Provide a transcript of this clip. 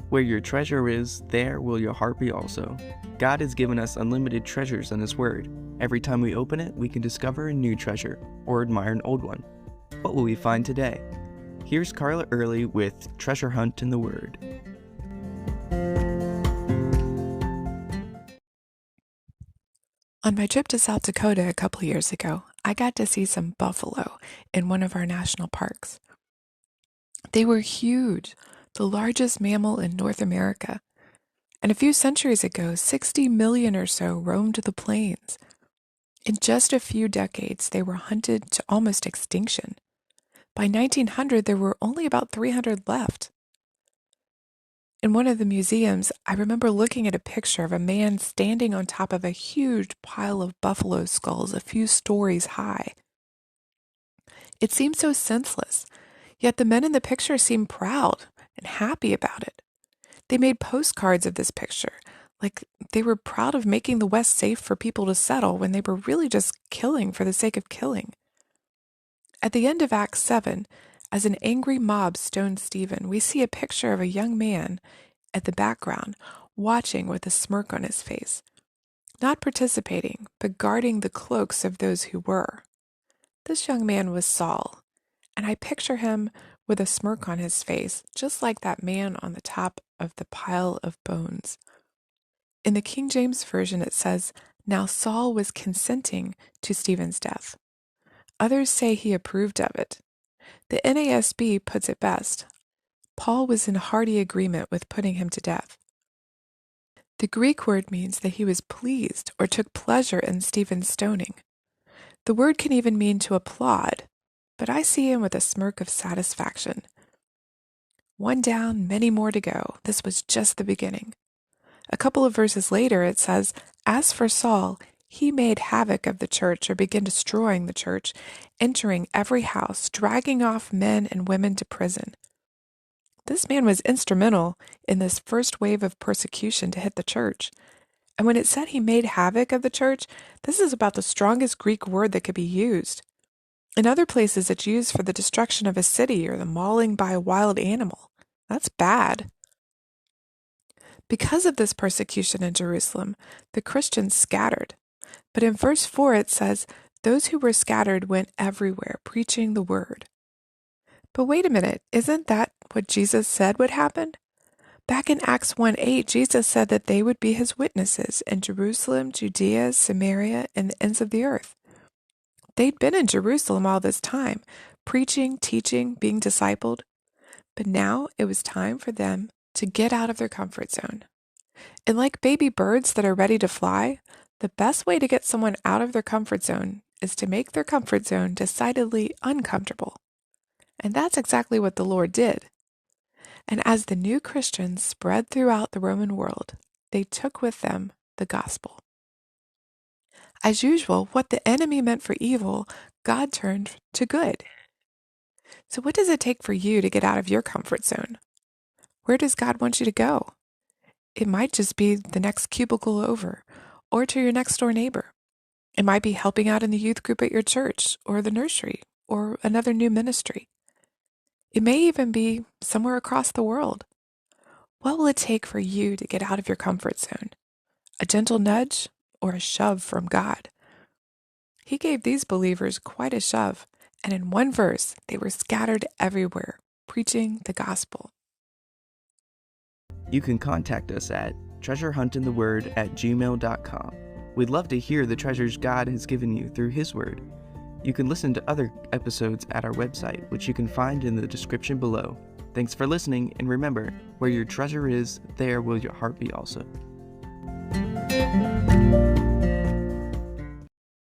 Where your treasure is, there will your heart be also. God has given us unlimited treasures in His Word. Every time we open it, we can discover a new treasure or admire an old one. What will we find today? Here's Carla Early with Treasure Hunt in the Word. On my trip to South Dakota a couple years ago, I got to see some buffalo in one of our national parks. They were huge, the largest mammal in North America. And a few centuries ago, 60 million or so roamed the plains. In just a few decades, they were hunted to almost extinction. By 1900, there were only about 300 left. In one of the museums, I remember looking at a picture of a man standing on top of a huge pile of buffalo skulls a few stories high. It seemed so senseless, yet the men in the picture seemed proud and happy about it. They made postcards of this picture, like they were proud of making the West safe for people to settle when they were really just killing for the sake of killing. At the end of Act 7, as an angry mob stones Stephen, we see a picture of a young man at the background, watching with a smirk on his face, not participating, but guarding the cloaks of those who were. This young man was Saul, and I picture him with a smirk on his face, just like that man on the top of the pile of bones. In the King James Version, it says, "Now Saul was consenting to Stephen's death." Others say he approved of it. The NASB puts it best. Paul was in hearty agreement with putting him to death. The Greek word means that he was pleased or took pleasure in Stephen's stoning. The word can even mean to applaud, but I see him with a smirk of satisfaction. One down, many more to go. This was just the beginning. A couple of verses later, it says, "As for Saul, he made havoc of the church," or began destroying the church, entering every house, dragging off men and women to prison. This man was instrumental in this first wave of persecution to hit the church. And when it said he made havoc of the church, this is about the strongest Greek word that could be used. In other places, it's used for the destruction of a city or the mauling by a wild animal. That's bad. Because of this persecution in Jerusalem, the Christians scattered. But in verse 4 it says, "Those who were scattered went everywhere, preaching the word." But wait a minute, isn't that what Jesus said would happen? Back in Acts 1:8, Jesus said that they would be his witnesses in Jerusalem, Judea, Samaria, and the ends of the earth. They'd been in Jerusalem all this time, preaching, teaching, being discipled. But now it was time for them to get out of their comfort zone. And like baby birds that are ready to fly, the best way to get someone out of their comfort zone is to make their comfort zone decidedly uncomfortable. And that's exactly what the Lord did. And as the new Christians spread throughout the Roman world, they took with them the gospel. As usual, what the enemy meant for evil, God turned to good. So what does it take for you to get out of your comfort zone? Where does God want you to go? It might just be the next cubicle over, or to your next door neighbor. It might be helping out in the youth group at your church, or the nursery, or another new ministry. It may even be somewhere across the world. What will it take for you to get out of your comfort zone? A gentle nudge or a shove from God? He gave these believers quite a shove, and in one verse, they were scattered everywhere, preaching the gospel. You can contact us at treasurehuntintheword@gmail.com. We'd love to hear the treasures God has given you through His Word. You can listen to other episodes at our website, which you can find in the description below. Thanks for listening, and remember, where your treasure is, there will your heart be also.